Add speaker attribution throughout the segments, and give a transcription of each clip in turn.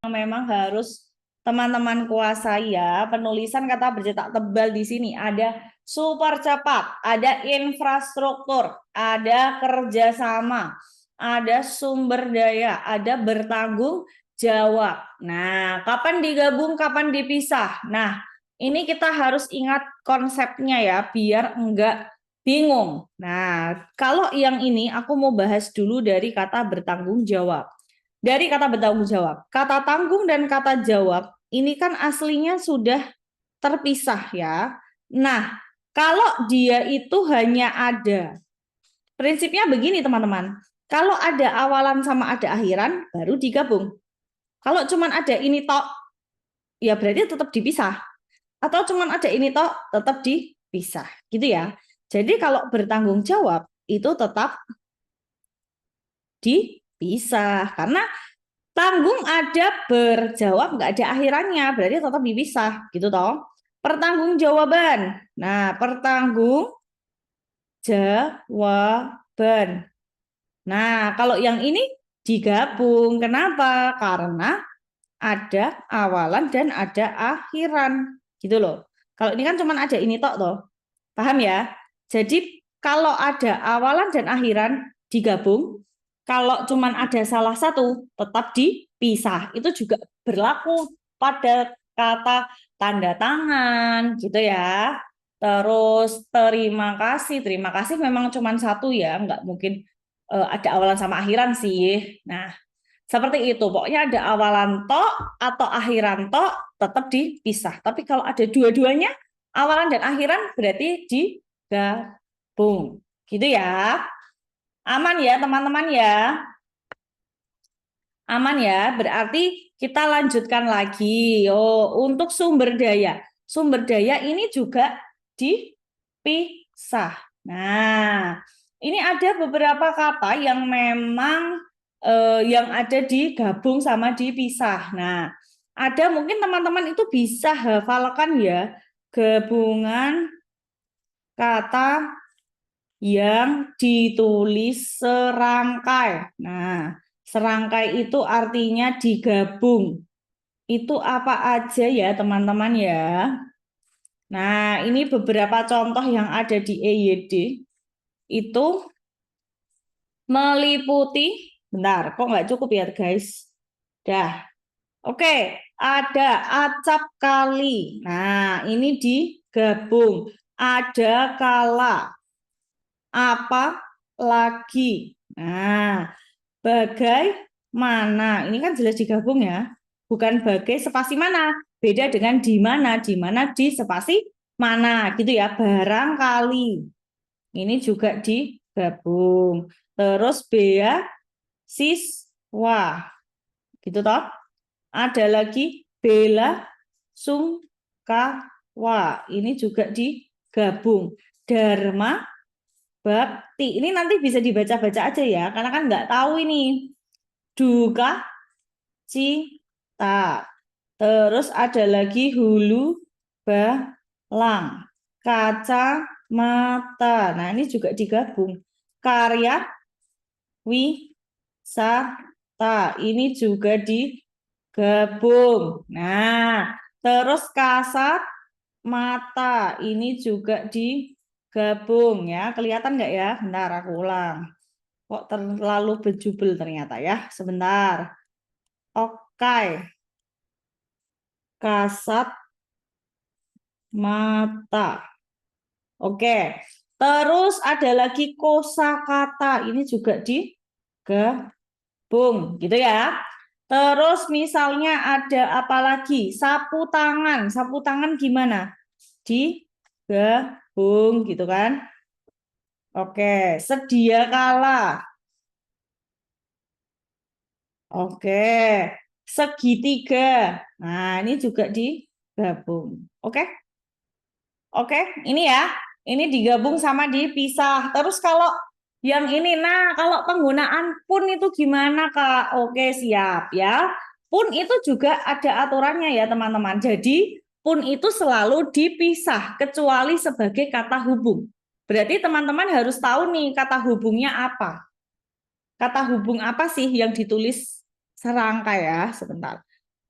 Speaker 1: memang harus teman-teman kuasai ya. Penulisan kata bercetak tebal di sini ada super cepat, ada infrastruktur, ada kerjasama, ada sumber daya, ada bertanggung jawab. Nah, kapan digabung, kapan dipisah? Nah, ini kita harus ingat konsepnya ya, biar enggak bingung. Nah, kalau yang ini aku mau bahas dulu dari kata bertanggung jawab. Dari kata bertanggung jawab. Kata tanggung dan kata jawab ini kan aslinya sudah terpisah ya. Nah, kalau dia itu hanya ada, prinsipnya begini teman-teman. Kalau ada awalan sama ada akhiran, baru digabung. Kalau cuma ada ini tok, ya berarti tetap dipisah. Atau cuma ada ini tok, tetap dipisah. Gitu ya. Jadi kalau bertanggung jawab, itu tetap dipisah. Karena tanggung ada, berjawab nggak ada akhirannya, berarti tetap dipisah, gitu toh. Pertanggungjawaban. Nah, pertanggungjawaban. Nah, kalau yang ini digabung. Kenapa? Karena ada awalan dan ada akhiran, gitu loh. Kalau ini kan cuma ada ini tok toh. Paham ya? Jadi kalau ada awalan dan akhiran digabung, kalau cuma ada salah satu tetap dipisah. Itu juga berlaku pada kata tanda tangan gitu ya. Terus terima kasih memang cuma satu ya, nggak mungkin ada awalan sama akhiran sih. Nah, seperti itu. Pokoknya ada awalan tok atau akhiran tok tetap dipisah. Tapi kalau ada dua-duanya, awalan dan akhiran berarti digabung. Gitu ya. Aman ya teman-teman ya. Aman ya. Berarti kita lanjutkan lagi. Oh, untuk sumber daya. Sumber daya ini juga dipisah. Nah, ini ada beberapa kata yang memang yang ada digabung sama dipisah. Nah, ada mungkin teman-teman itu bisa hafalkan ya gabungan kata yang ditulis serangkai. Nah, serangkai itu artinya digabung. Itu apa aja ya teman-teman ya? Nah, ini beberapa contoh yang ada di EYD. Itu meliputi, bentar, kok nggak cukup ya guys? Dah, oke, ada acap kali. Nah, ini digabung. Ada kala. Apa lagi? Nah, bagaimana? Ini kan jelas digabung ya. Bukan bagai spasi mana. Beda dengan di mana. Di mana di spasi mana. Gitu ya. Barangkali. Ini juga digabung. Terus bea siswa. Gitu toh. Ada lagi bela sungkawa. Ini juga digabung. Dharma bakti. Ini nanti bisa dibaca-baca aja ya. Karena kan nggak tahu ini. Duka cita. Terus ada lagi hulu balang. Kaca mata. Nah, ini juga digabung. Karya wisata. Ini juga digabung. Nah, terus kasat mata. Ini juga digabung ya. Kelihatan nggak ya? Bentar aku ulang. Kok terlalu berjubel ternyata ya. Sebentar. Oke. Kasat mata. Oke. Terus ada lagi kosakata. Ini juga digabung, gitu ya. Terus misalnya ada apa lagi? Sapu tangan. Sapu tangan gimana? Digabung, gitu kan? Oke. Sedia kala. Oke. Segitiga. Nah, ini juga digabung. Oke. Oke, ini ya. Ini digabung sama dipisah. Terus kalau yang ini, nah kalau penggunaan pun itu gimana Kak? Oke, siap ya. Pun itu juga ada aturannya ya teman-teman. Jadi pun itu selalu dipisah kecuali sebagai kata hubung. Berarti teman-teman harus tahu nih kata hubungnya apa. Kata hubung apa sih yang ditulis serangkai ya? Sebentar.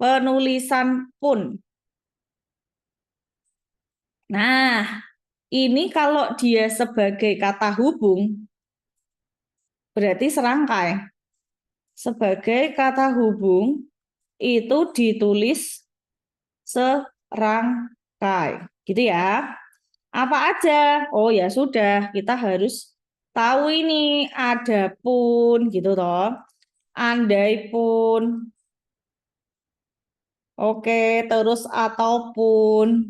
Speaker 1: penulisan pun. Nah, ini kalau dia sebagai kata hubung, berarti serangkai. Sebagai kata hubung, itu ditulis serangkai. Gitu ya. Apa aja? Oh ya sudah, kita harus tahu ini ada pun gitu toh. Andai pun. Oke, terus ataupun.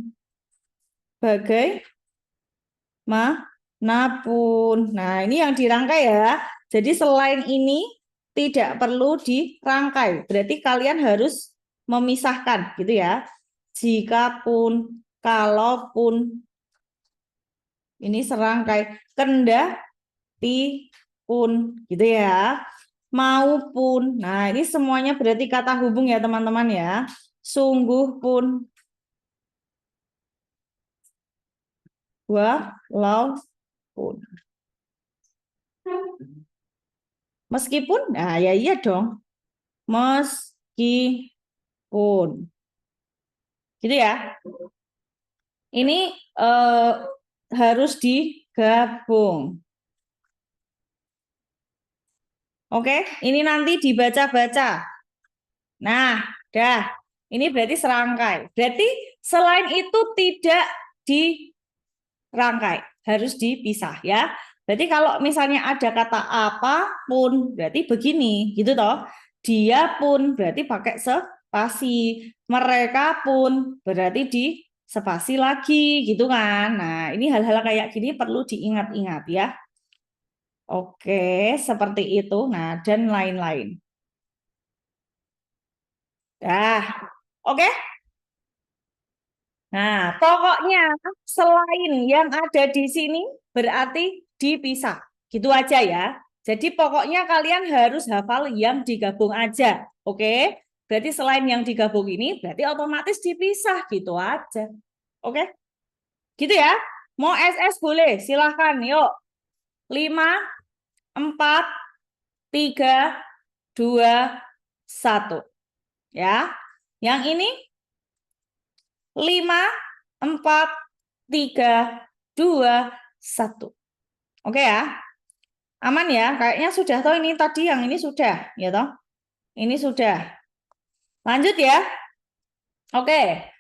Speaker 1: Bagaimanapun. Nah, ini yang dirangkai ya. Jadi selain ini tidak perlu dirangkai. Berarti kalian harus memisahkan gitu ya. Jikapun, kalaupun. Ini serangkai. Kendati pun gitu ya. Maupun. Nah, ini semuanya berarti kata hubung ya teman-teman ya. Sungguh pun. Walaupun. Meskipun, nah ya iya dong. Meskipun. Gitu ya. Ini harus digabung. Oke, ini nanti dibaca-baca. Nah, dah. Ini berarti serangkai. Berarti selain itu tidak dirangkai, harus dipisah ya. Berarti kalau misalnya ada kata apapun, berarti begini, gitu toh. Dia pun berarti pakai spasi. Mereka pun berarti di spasi lagi, gitu kan. Nah, ini hal-hal kayak gini perlu diingat-ingat ya. Oke, seperti itu. Nah, dan lain-lain. Dah, oke. Nah, pokoknya selain yang ada di sini berarti dipisah. Gitu aja ya. Jadi pokoknya kalian harus hafal yang digabung aja. Oke? Berarti selain yang digabung ini berarti otomatis dipisah gitu aja. Oke? Gitu ya. Mau SS boleh, silahkan. Yuk. 5, 4, 3, 2, 1. Ya. Yang ini 5, 4, 3, 2, 1. Oke ya. Aman ya? Kayaknya sudah toh ini tadi yang ini sudah, ya toh? Ini sudah. Lanjut ya. Oke.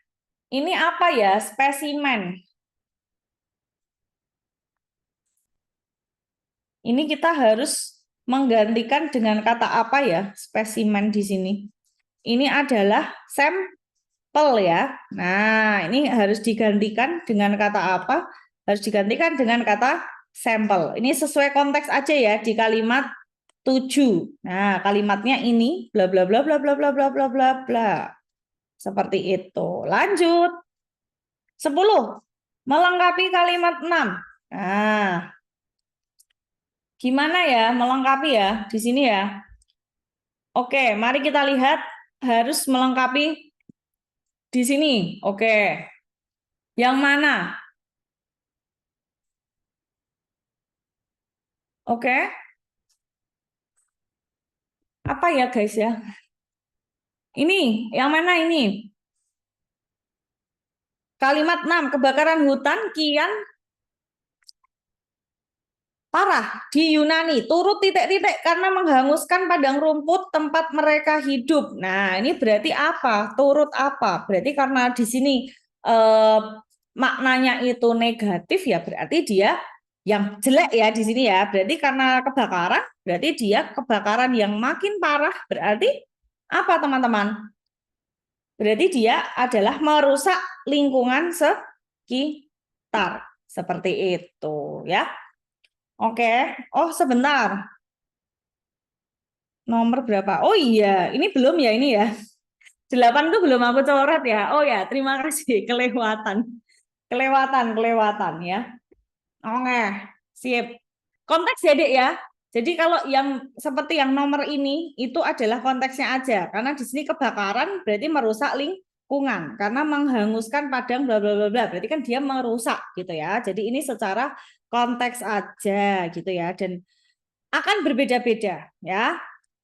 Speaker 1: Ini apa ya? Spesimen. Ini kita harus menggantikan dengan kata apa ya? Spesimen di sini. Ini adalah sampel ya. Nah, ini harus digantikan dengan kata apa? Harus digantikan dengan kata sampel. Ini sesuai konteks aja ya di kalimat 7. Nah, kalimatnya ini bla bla bla bla bla bla bla bla bla bla. Seperti itu. Lanjut. 10. Melengkapi kalimat 6. Nah, gimana ya melengkapi ya di sini ya? Oke, mari kita lihat harus melengkapi di sini. Oke. Yang mana? Oke. Apa ya guys ya? Ini, yang mana ini? Kalimat 6, kebakaran hutan kian parah di Yunani, turut titik-titik karena menghanguskan padang rumput tempat mereka hidup. Nah, ini berarti apa? Turut apa? Berarti karena di sini maknanya itu negatif ya, berarti dia yang jelek ya di sini ya. Berarti karena kebakaran, berarti dia kebakaran yang makin parah. Berarti apa teman-teman? Berarti dia adalah merusak lingkungan sekitar. Seperti itu ya. Oke. Oh, sebentar. Nomor berapa? Oh iya, ini belum ya ini ya. 8 tuh belum aku coret ya. Oh ya, terima kasih. Kelewatan. Kelewatan ya. Oke, sip. Konteks ya, Dek ya. Jadi kalau yang seperti yang nomor ini itu adalah konteksnya aja. Karena di sini kebakaran berarti merusak lingkungan karena menghanguskan padang bla bla bla bla. Berarti kan dia merusak gitu ya. Jadi ini secara konteks aja gitu ya dan akan berbeda-beda ya.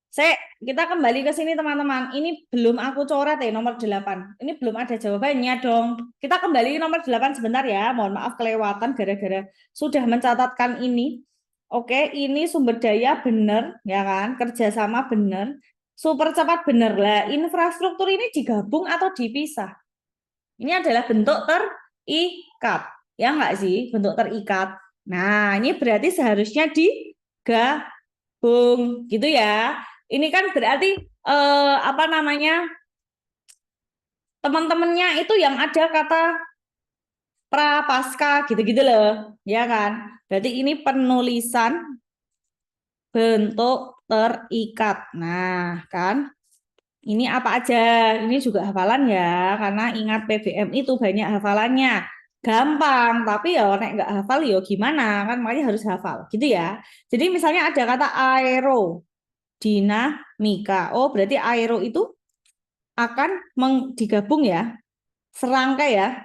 Speaker 1: Kita kembali ke sini teman-teman. Ini belum aku coret ya nomor 8. Ini belum ada jawabannya dong. Kita kembali ke nomor 8 sebentar ya. Mohon maaf kelewatan gara-gara sudah mencatatkan ini. Oke, ini sumber daya benar ya kan? Kerjasama benar. Super cepat benar lah. Infrastruktur ini digabung atau dipisah? Ini adalah bentuk terikat. Ya enggak sih? Bentuk terikat. Nah, ini berarti seharusnya digabung gitu ya. Ini kan berarti apa namanya? Teman-temannya itu yang ada kata pra pasca gitu-gitu loh, ya kan? Berarti ini penulisan bentuk terikat. Nah, kan? Ini apa aja? Ini juga hafalan ya, karena ingat PBM itu banyak hafalannya. Gampang, tapi ya nek nggak hafal ya gimana kan? Makanya harus hafal, gitu ya. Jadi misalnya ada kata aerodinamika. Oh, berarti aero itu akan digabung ya, serangkai ya.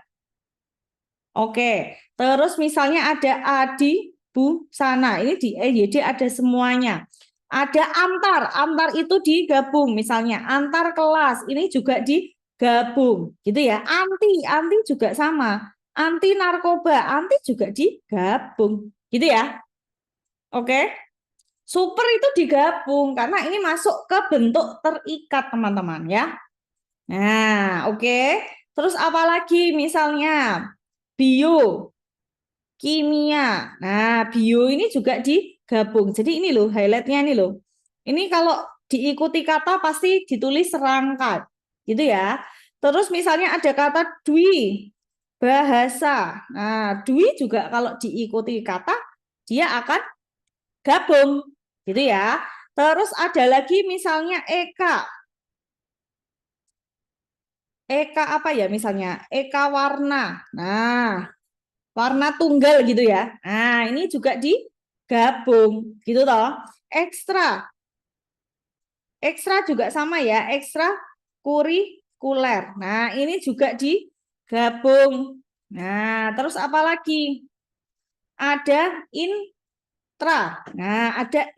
Speaker 1: Oke, terus misalnya ada adi bu sana, ini di EYD ada semuanya. Ada antar itu digabung, misalnya antar kelas, ini juga digabung, gitu ya. Anti juga sama, anti narkoba, anti juga digabung, gitu ya. Oke, super itu digabung karena ini masuk ke bentuk terikat teman-teman ya. Nah, oke. Terus apalagi misalnya bio, kimia. Nah, bio ini juga digabung. Jadi ini loh highlightnya ini loh. Ini kalau diikuti kata pasti ditulis serangkai, gitu ya. Terus misalnya ada kata dwi, bahasa. Nah, dwi juga kalau diikuti kata dia akan gabung, gitu ya. Terus ada lagi misalnya eka. Eka apa ya misalnya? Eka warna. Nah, warna tunggal gitu ya. Nah, ini juga digabung gitu toh. Ekstra. Ekstra juga sama ya, ekstra kurikuler. Nah, ini juga digabung. Nah, terus apa lagi? Ada intra. Nah, ada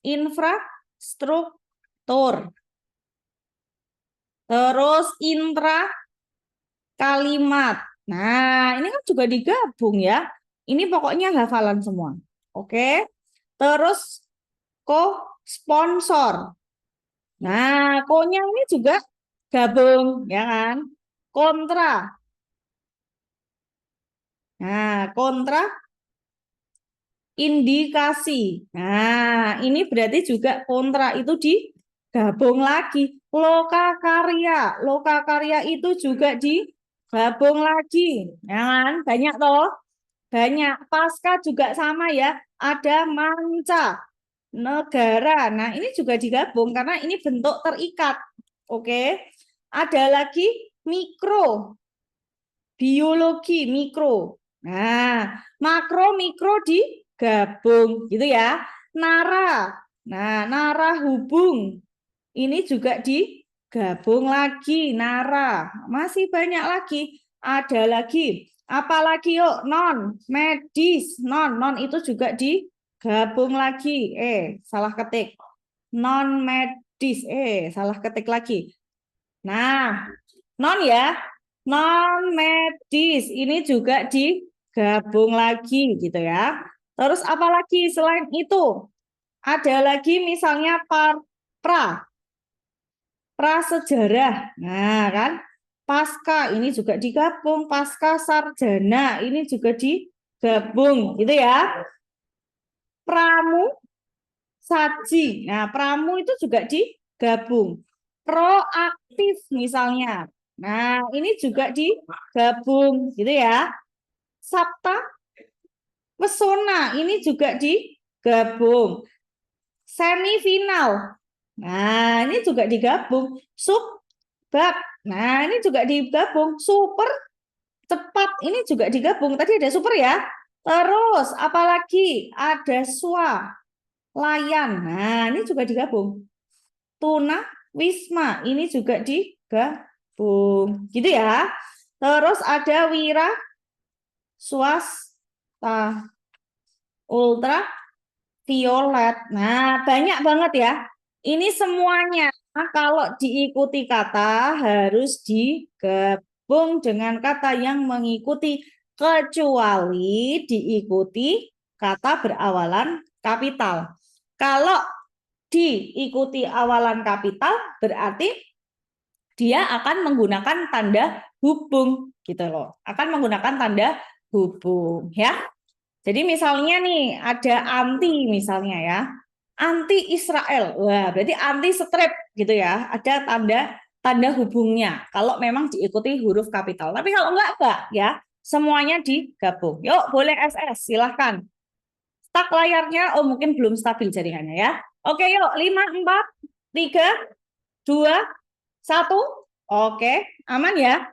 Speaker 1: infrastruktur. Terus intra kalimat. Nah, ini kan juga digabung ya. Ini pokoknya hafalan semua. Oke. Terus sponsor. Nah, ko-nya ini juga gabung, ya kan? Kontra. Nah, kontra indikasi. Nah, ini berarti juga kontra itu digabung lagi. Loka karya itu juga digabung lagi. Ya kan? Banyak toh. Banyak. Pasca juga sama ya. Ada manca negara. Nah, ini juga digabung karena ini bentuk terikat. Oke. Ada lagi mikro, biologi mikro. Nah, makro mikro digabung gitu ya. Nara. Nah, nara hubung. Ini juga digabung lagi nara. Masih banyak lagi. Ada lagi. Apalagi yuk non medis. Non itu juga digabung lagi. Salah ketik. Non medis. Salah ketik lagi. Nah, non ya. Non medis ini juga digabung lagi gitu ya. Terus apalagi selain itu? Ada lagi misalnya pra prasejarah. Nah, kan? Pasca ini juga digabung, pasca sarjana ini juga digabung, gitu ya. Pramu saji. Nah, pramu itu juga digabung. Proaktif misalnya. Nah, ini juga digabung, gitu ya. Sabta pesona ini juga digabung. Semifinal. Nah, ini juga digabung. Subbab. Nah, ini juga digabung. Super cepat. Ini juga digabung. Tadi ada super ya. Terus, apalagi? Ada layan. Nah, ini juga digabung. Tuna wisma. Ini juga digabung. Gitu ya. Terus ada wira swasta. Ultra violet. Nah, banyak banget ya. Ini semuanya kalau diikuti kata harus digabung dengan kata yang mengikuti kecuali diikuti kata berawalan kapital. Kalau diikuti awalan kapital berarti dia akan menggunakan tanda hubung gitu loh. Akan menggunakan tanda hubung ya. Jadi misalnya nih ada anti misalnya ya. Anti Israel. Wah, berarti anti strip gitu ya. Ada tanda hubungnya kalau memang diikuti huruf kapital. Tapi kalau enggak ya. Semuanya digabung. Yuk, boleh SS, silahkan. Start layarnya. Oh, mungkin belum stabil jaringannya ya. Oke, yuk. 5, 4, 3, 2, 1. Oke, aman ya.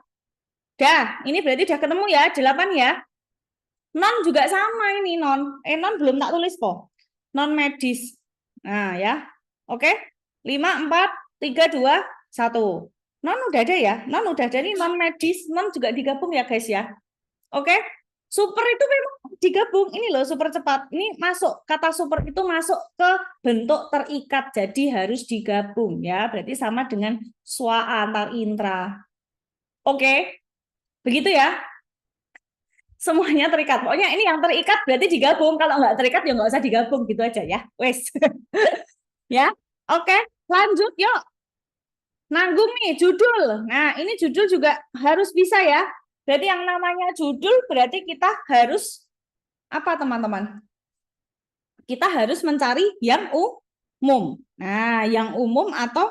Speaker 1: Dah, ini berarti udah ketemu ya, 8 ya. Non juga sama ini non. Non belum tak tulis kok. Non medis. Nah ya. Oke. 5, 4, 3, 2, 1. Non udah ada ya. Non udah ada nih non medis. Non juga digabung ya guys ya. Oke. Super itu memang digabung. Ini loh super cepat. Ini masuk. Kata super itu masuk ke bentuk terikat. Jadi harus digabung ya. Berarti sama dengan swa antar intra. Oke. Begitu ya. Semuanya terikat. Pokoknya ini yang terikat berarti digabung. Kalau nggak terikat ya nggak usah digabung gitu aja ya. Wes. Ya. Oke, lanjut yuk. Nanggung nih judul. Nah, ini judul juga harus bisa ya. Berarti yang namanya judul berarti kita harus apa teman-teman? Kita harus mencari yang umum. Nah, yang umum atau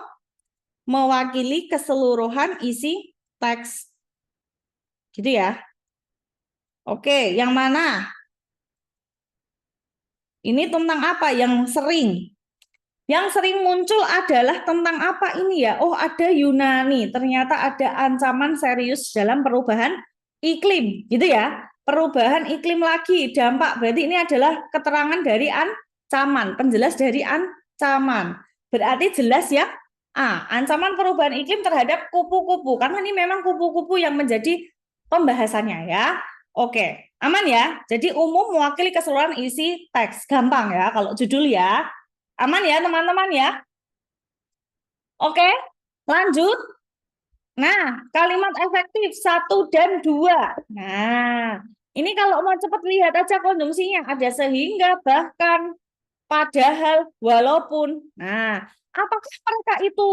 Speaker 1: mewakili keseluruhan isi teks. Gitu ya. Oke, yang mana? Ini tentang apa yang sering? Yang sering muncul adalah tentang apa ini ya? Oh, ada Yunani. Ternyata ada ancaman serius dalam perubahan iklim, gitu ya. Perubahan iklim lagi, dampak. Berarti ini adalah keterangan dari ancaman, penjelas dari ancaman. Berarti jelas ya. Ancaman perubahan iklim terhadap kupu-kupu. Karena ini memang kupu-kupu yang menjadi pembahasannya ya. Oke, aman ya. Jadi umum mewakili keseluruhan isi teks. Gampang ya kalau judul ya. Aman ya teman-teman ya. Oke, lanjut. Nah, kalimat efektif 1 dan 2. Nah, ini kalau mau cepat lihat aja konjungsinya. Ada sehingga, bahkan, padahal, walaupun. Nah, apakah mereka itu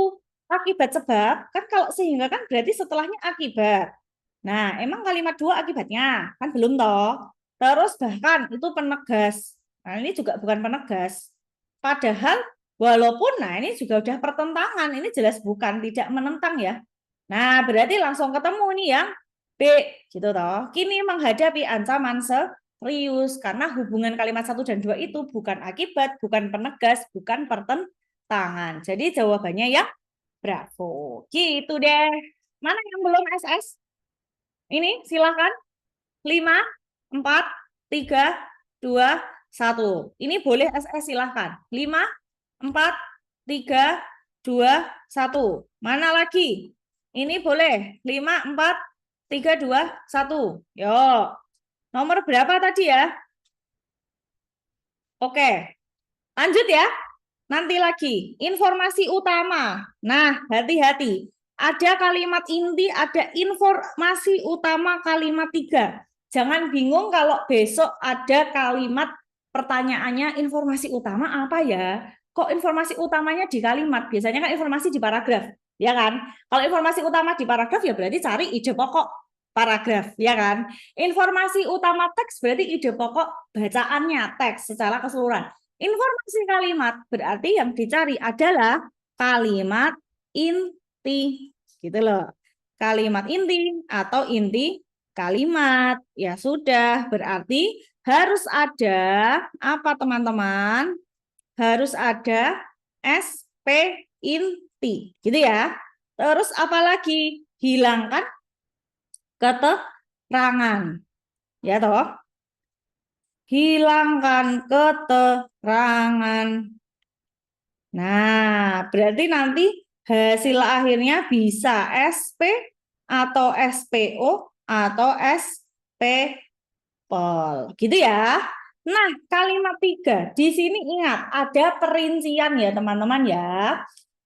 Speaker 1: akibat sebab? Kan kalau sehingga kan berarti setelahnya akibat. Nah, emang kalimat 2 akibatnya? Kan belum toh. Terus bahkan itu penegas. Nah, ini juga bukan penegas. Padahal walaupun, nah ini juga udah pertentangan, ini jelas bukan, tidak menentang ya. Nah, berarti langsung ketemu nih yang B, gitu toh. Kini menghadapi ancaman serius, karena hubungan kalimat 1 dan 2 itu bukan akibat, bukan penegas, bukan pertentangan. Jadi jawabannya ya bravo. Gitu deh. Mana yang belum SS? Ini silakan. 5, 4, 3, 2, 1. Ini boleh SS silahkan. 5, 4, 3, 2, 1. Mana lagi? Ini boleh. 5, 4, 3, 2, 1. Yuk. Nomor berapa tadi ya? Oke. Lanjut ya. Nanti lagi. Informasi utama. Nah, hati-hati. Ada kalimat inti, ada informasi utama kalimat 3. Jangan bingung kalau besok ada kalimat pertanyaannya informasi utama apa ya? Kok informasi utamanya di kalimat? Biasanya kan informasi di paragraf, ya kan? Kalau informasi utama di paragraf ya berarti cari ide pokok paragraf, ya kan? Informasi utama teks berarti ide pokok bacaannya teks secara keseluruhan. Informasi kalimat berarti yang dicari adalah kalimat inti, gitu loh. Kalimat inti atau inti kalimat. Ya sudah, berarti harus ada apa teman-teman? Harus ada SP inti, gitu ya. Terus apalagi? Hilangkan keterangan. Ya toh? Hilangkan keterangan. Nah, berarti nanti hasil akhirnya bisa SP atau SPO atau SPPOL. Gitu ya. Nah, kalimat 3. Di sini ingat, ada perincian ya teman-teman ya.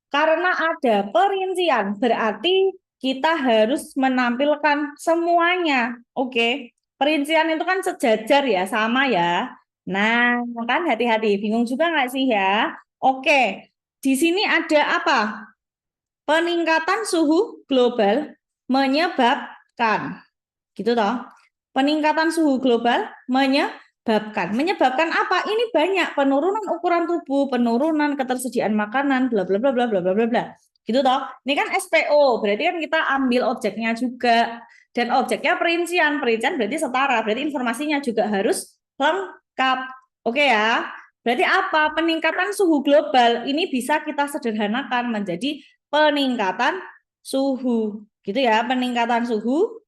Speaker 1: Karena ada perincian, berarti kita harus menampilkan semuanya. Oke, perincian itu kan sejajar ya, sama ya. Nah, kan hati-hati, bingung juga nggak sih ya? Oke, di sini ada apa? Peningkatan suhu global menyebabkan, gitu toh. Peningkatan suhu global menyebabkan apa? Ini banyak penurunan ukuran tubuh, penurunan ketersediaan makanan, bla bla bla bla bla bla bla bla. Gitu toh. Ini kan SPO, berarti kan kita ambil objeknya juga dan objeknya perincian. Perincian berarti setara, berarti informasinya juga harus lengkap. Oke ya. Berarti apa? Peningkatan suhu global ini bisa kita sederhanakan menjadi peningkatan suhu. Gitu ya, peningkatan suhu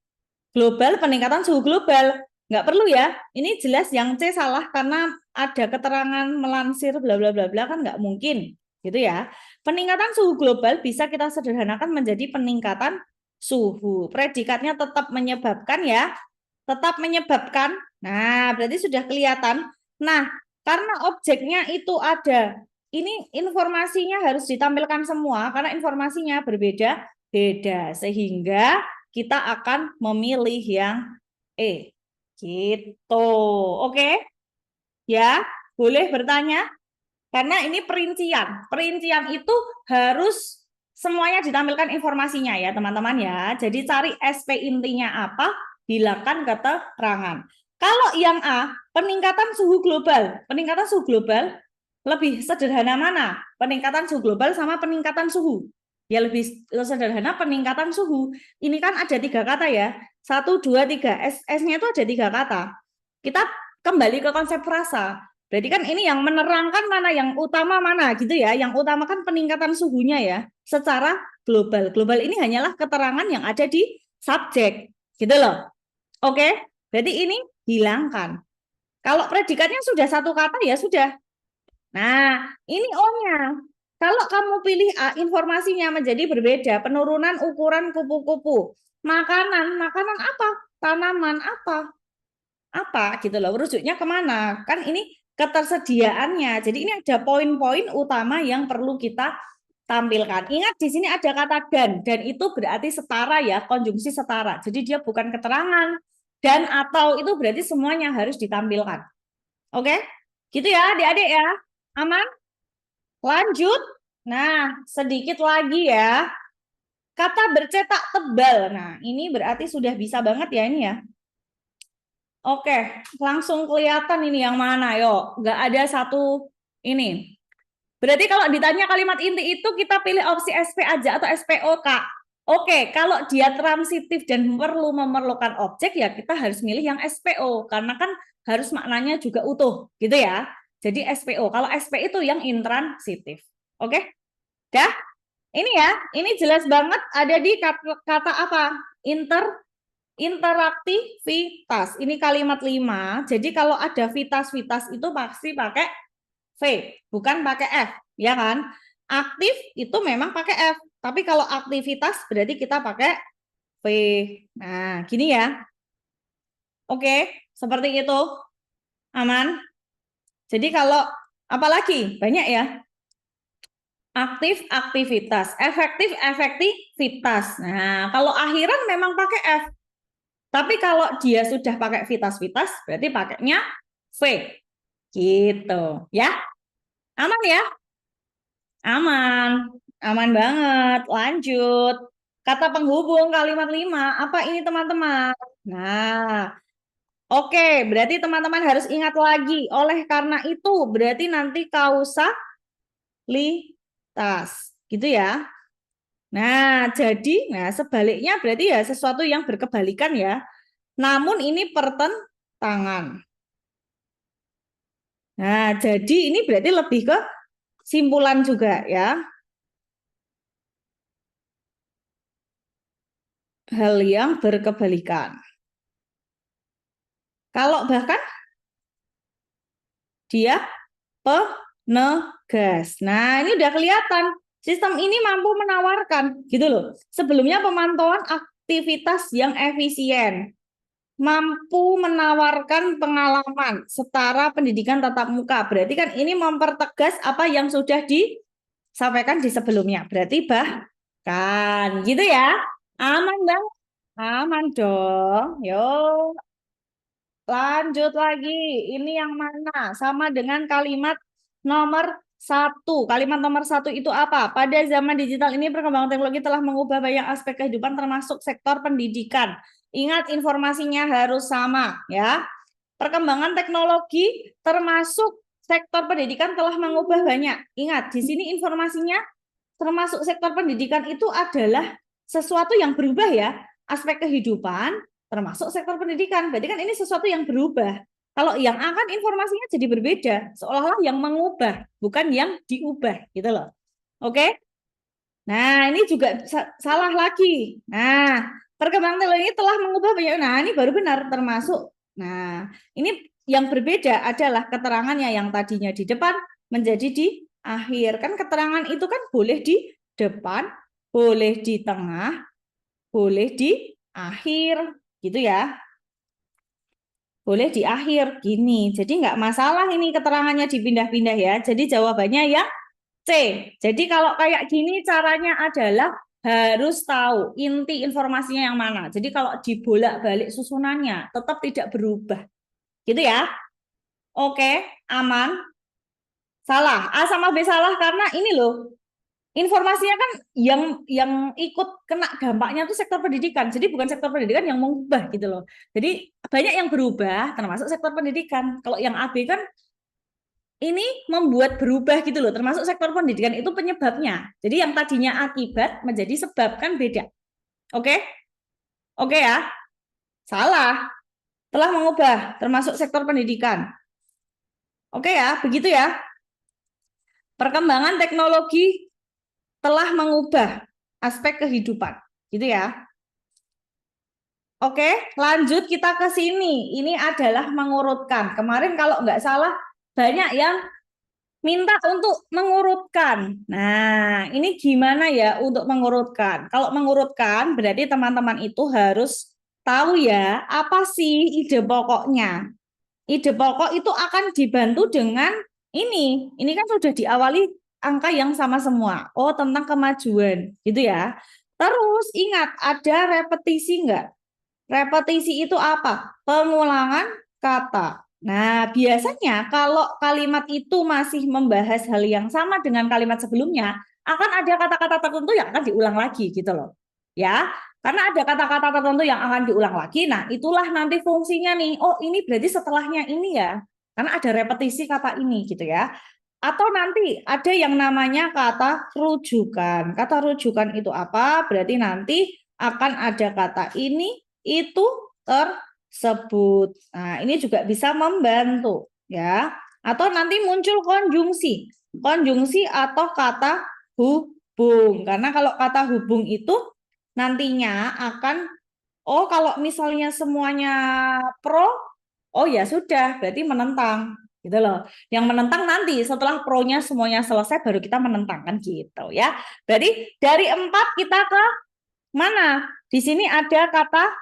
Speaker 1: global, peningkatan suhu global. Nggak perlu ya, ini jelas yang C salah karena ada keterangan melansir bla bla bla bla kan nggak mungkin. Gitu ya. Peningkatan suhu global bisa kita sederhanakan menjadi peningkatan suhu. Predikatnya tetap menyebabkan ya, tetap menyebabkan. Nah, berarti sudah kelihatan. Nah, karena objeknya itu ada, ini informasinya harus ditampilkan semua karena informasinya berbeda-beda sehingga kita akan memilih yang E. Gitu. Oke? Ya, boleh bertanya karena ini perincian. Perincian itu harus semuanya ditampilkan informasinya ya, teman-teman ya. Jadi cari SP intinya apa, hilangkan keterangan. Kalau yang A, peningkatan suhu global. Peningkatan suhu global lebih sederhana mana? Peningkatan suhu global sama peningkatan suhu. Ya lebih sederhana peningkatan suhu. Ini kan ada 3 kata ya. 1, 2, 3. S-nya itu ada 3 kata. Kita kembali ke konsep frasa. Berarti kan ini yang menerangkan mana, yang utama mana gitu ya. Yang utama kan peningkatan suhunya ya. Secara global. Global ini hanyalah keterangan yang ada di subjek. Gitu loh. Oke. Berarti ini hilangkan. Kalau predikatnya sudah 1 kata ya sudah. Nah, ini O-nya. Kalau kamu pilih A, informasinya menjadi berbeda. Penurunan ukuran kupu-kupu. Makanan apa? Tanaman apa? Apa gitu loh. Rujuknya kemana? Kan ini ketersediaannya. Jadi ini ada poin-poin utama yang perlu kita tampilkan. Ingat di sini ada kata dan itu berarti setara ya, konjungsi setara. Jadi dia bukan keterangan. Dan atau itu berarti semuanya harus ditampilkan. Oke? Gitu ya adik-adik ya. Aman? Lanjut. Nah, sedikit lagi ya. Kata bercetak tebal. Nah, ini berarti sudah bisa banget ya ini ya. Oke, langsung kelihatan ini yang mana. Yuk, nggak ada satu ini. Berarti kalau ditanya kalimat inti itu kita pilih opsi SP aja atau SPO, Kak. Oke, kalau dia transitif dan memerlukan objek ya kita harus milih yang SPO karena kan harus maknanya juga utuh, gitu ya. Jadi SPO. Kalau SP itu yang intransitif. Oke? Dah? Ini ya, ini jelas banget ada di kata apa? Interaktivitas. Ini kalimat 5. Jadi kalau ada vitas-vitas itu pasti pakai V, bukan pakai F, ya kan? Aktif itu memang pakai F, tapi kalau aktivitas berarti kita pakai V. Nah, gini ya. Oke, seperti itu. Aman. Jadi kalau apalagi banyak ya. Aktif, aktivitas, efektif, efektivitas. Nah, kalau akhiran memang pakai F. Tapi kalau dia sudah pakai vitas-vitas, berarti pakainya V. Gitu. Ya, aman ya? Aman. Aman banget. Lanjut. Kata penghubung kalimat 5. Apa ini teman-teman? Nah, oke. Berarti teman-teman harus ingat lagi. Oleh karena itu, berarti nanti kausalitas. Gitu ya. Nah, jadi sebaliknya berarti ya sesuatu yang berkebalikan ya. Namun ini pertentangan. Nah, jadi ini berarti lebih ke simpulan juga ya. Hal yang berkebalikan. Kalau bahkan dia penegas. Nah, ini udah kelihatan. Sistem ini mampu menawarkan gitu loh. Sebelumnya pemantauan aktivitas yang efisien. mampu menawarkan pengalaman setara pendidikan tatap muka. Berarti kan ini mempertegas apa yang sudah disampaikan di sebelumnya. Berarti bahkan gitu ya. Aman, Bang? Aman dong. Yuk, lanjut lagi. Ini yang mana? Sama dengan kalimat nomor satu. Kalimat nomor satu itu apa? Pada zaman digital ini perkembangan teknologi telah mengubah banyak aspek kehidupan termasuk sektor pendidikan. Ingat informasinya harus sama ya. Perkembangan teknologi termasuk sektor pendidikan telah mengubah banyak. Ingat, di sini informasinya termasuk sektor pendidikan itu adalah sesuatu yang berubah ya. Aspek kehidupan termasuk sektor pendidikan. Berarti kan ini sesuatu yang berubah. Kalau yang akan informasinya jadi berbeda, seolah-olah yang mengubah, bukan yang diubah, gitu loh. Oke? Nah, ini juga salah lagi. Nah, perkembangan teknologi telah mengubah banyak. Nah, ini baru benar termasuk. Nah, ini yang berbeda adalah keterangannya yang tadinya di depan menjadi di akhir. Kan keterangan itu kan boleh di depan, boleh di tengah, boleh di akhir, gitu ya. Boleh di akhir, gini. Jadi nggak masalah ini keterangannya dipindah-pindah ya. Jadi jawabannya ya C. Jadi kalau kayak gini caranya adalah harus tahu inti informasinya yang mana. Jadi kalau dibolak-balik susunannya tetap tidak berubah. Gitu ya. Oke, aman. Salah. A sama B salah karena ini loh. Informasinya kan yang ikut kena dampaknya itu sektor pendidikan. Jadi bukan sektor pendidikan yang mengubah gitu loh. Jadi banyak yang berubah termasuk sektor pendidikan. Kalau yang AB kan ini membuat berubah gitu loh, termasuk sektor pendidikan itu penyebabnya. Jadi yang tadinya akibat menjadi sebab kan beda. Oke? Oke ya? Salah. Telah mengubah termasuk sektor pendidikan. Oke ya, begitu ya. Perkembangan teknologi telah mengubah aspek kehidupan. Gitu ya. Oke, lanjut kita ke sini. Ini adalah mengurutkan. Kemarin kalau nggak salah banyak yang minta untuk mengurutkan. Nah, ini gimana ya untuk mengurutkan? Kalau mengurutkan berarti teman-teman itu harus tahu ya, apa sih ide pokoknya. Ide pokok itu akan dibantu dengan ini. Ini kan sudah diawali angka yang sama semua. Oh, tentang kemajuan, gitu ya. Terus ingat, ada repetisi enggak? Repetisi itu apa? Pengulangan kata. Nah, biasanya kalau kalimat itu masih membahas hal yang sama dengan kalimat sebelumnya, akan ada kata-kata tertentu yang akan diulang lagi gitu loh. Ya, karena ada kata-kata tertentu yang akan diulang lagi. Nah, itulah nanti fungsinya nih. Oh, ini berarti setelahnya ini ya. Karena ada repetisi kata ini gitu ya. Atau nanti ada yang namanya kata rujukan. Kata rujukan itu apa? Berarti nanti akan ada kata ini, itu, tersebut. Nah, ini juga bisa membantu ya. Atau nanti muncul konjungsi. Konjungsi atau kata hubung. Karena kalau kata hubung itu nantinya akan kalau misalnya semuanya pro, oh ya sudah, berarti menentang gitu loh. Yang menentang nanti setelah pro-nya semuanya selesai baru kita menentang kan gitu ya. Berarti dari 4 kita ke mana? Di sini ada kata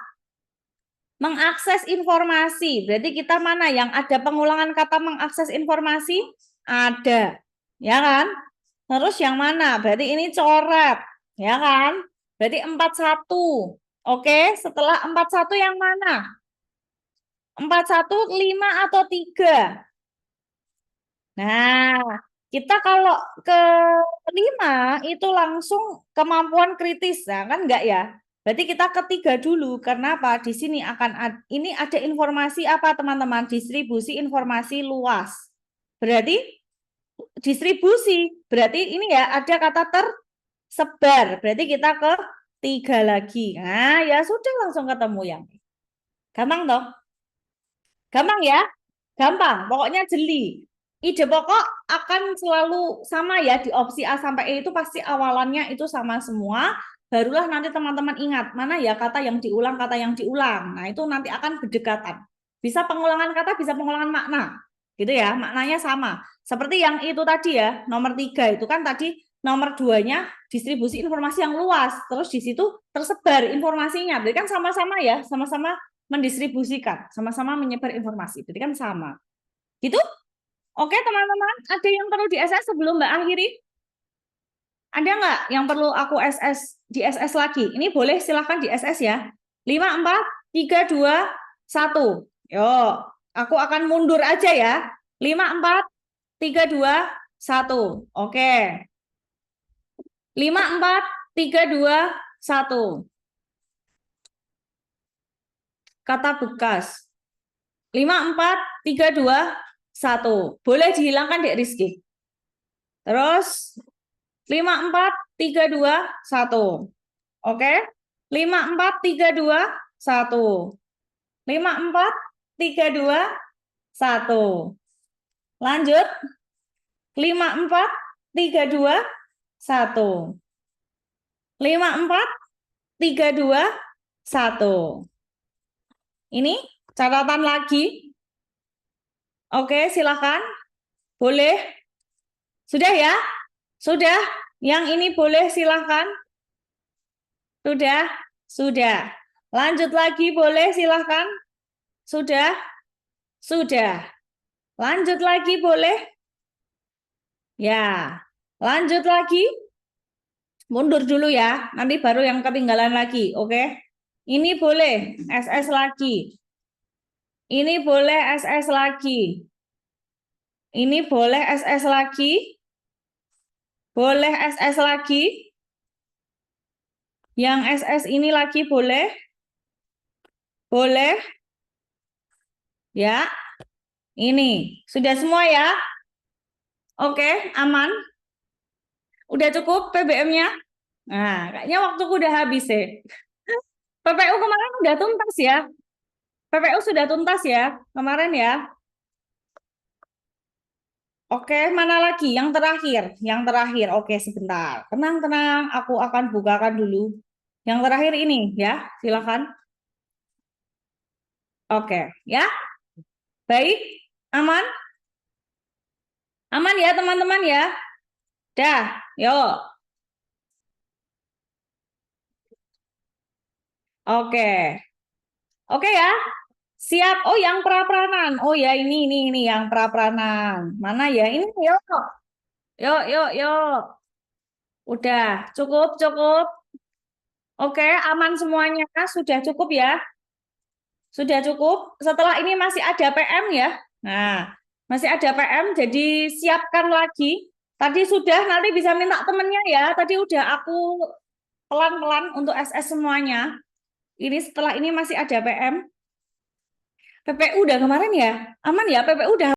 Speaker 1: mengakses informasi. Berarti kita mana yang ada pengulangan kata mengakses informasi? Ada. Ya kan? Terus yang mana? Berarti ini coret. Ya kan? Berarti 41. Oke, setelah 41 yang mana? 41, 5 atau 3? Nah, kita kalau ke 5 itu langsung kemampuan kritis. Nah, kan enggak ya? Berarti kita ketiga dulu. Karena apa? Di sini akan ini ada informasi apa teman-teman? Distribusi informasi luas. Berarti distribusi. Berarti ini ya ada kata tersebar. Berarti kita ke 3 lagi. Nah, ya sudah langsung ketemu yang gampang toh? Gampang ya? Gampang. Pokoknya jeli. Ide pokok akan selalu sama ya di opsi A sampai E itu pasti awalannya itu sama semua. Barulah nanti teman-teman ingat mana ya kata yang diulang, kata yang diulang. Nah itu nanti akan berdekatan. Bisa pengulangan kata, bisa pengulangan makna. Gitu ya, maknanya sama. Seperti yang itu tadi ya, nomor 3 itu kan tadi nomor 2-nya distribusi informasi yang luas. Terus di situ tersebar informasinya. Berarti kan sama-sama ya, sama-sama mendistribusikan, sama-sama menyebar informasi. Berarti kan sama. Gitu? Oke, teman-teman. Ada yang perlu di SS sebelum Mbak akhiri? Ada nggak yang perlu aku di SS lagi? Ini boleh silahkan di SS ya. 5, 4, 3, 2, 1. Yuk, aku akan mundur aja ya. 5, 4, 3, 2, 1. Oke. 5, 4, 3, 2, 1. Kata bekas. 5, 4, 3, 2, 1. Boleh dihilangkan, Dek Rizky. Terus 5, 4, 3, 2, 1. Oke? 5, 4, 3, 2, 1. 5, 4, 3, 2, 1. Lanjut. 5, 4, 3, 2, 1. 5, 4, 3, 2, 1. Ini catatan lagi. Oke, silakan. Boleh. Sudah ya? Sudah. Yang ini boleh silakan. Sudah? Sudah. Lanjut lagi boleh silakan. Sudah? Sudah. Lanjut lagi boleh? Ya. Lanjut lagi. Mundur dulu ya. Nanti baru yang ketinggalan lagi. Oke? Ini boleh SS lagi. Ini boleh SS lagi. Ini boleh SS lagi. Boleh SS lagi. Yang SS ini lagi boleh? Boleh? Ya. Ini. Sudah semua ya? Oke, aman? Udah cukup PBM-nya? Nah, kayaknya waktuku udah habis ya. PPU kemarin udah tuntas ya? PPU sudah tuntas ya kemarin ya? Oke, mana lagi? Yang terakhir. Yang terakhir. Oke, sebentar. Tenang, tenang. Aku akan bukakan dulu. Yang terakhir ini ya, silakan. Oke, ya. Baik, aman? Aman ya teman-teman ya? Dah, yuk. Oke. Oke ya. Siap. Oh, yang pra-pranan. Oh ya, ini yang pra-pranan. Mana ya? Ini yuk. Yuk, yuk, yuk. Udah, cukup, cukup. Oke, aman semuanya. Sudah cukup ya? Sudah cukup. Setelah ini masih ada PM ya. Nah, masih ada PM, jadi siapkan lagi. Tadi sudah, nanti bisa minta temennya ya. Tadi udah aku pelan-pelan untuk SS semuanya. Ini setelah ini masih ada PM. PPU udah kemarin ya? Aman ya? PPU udah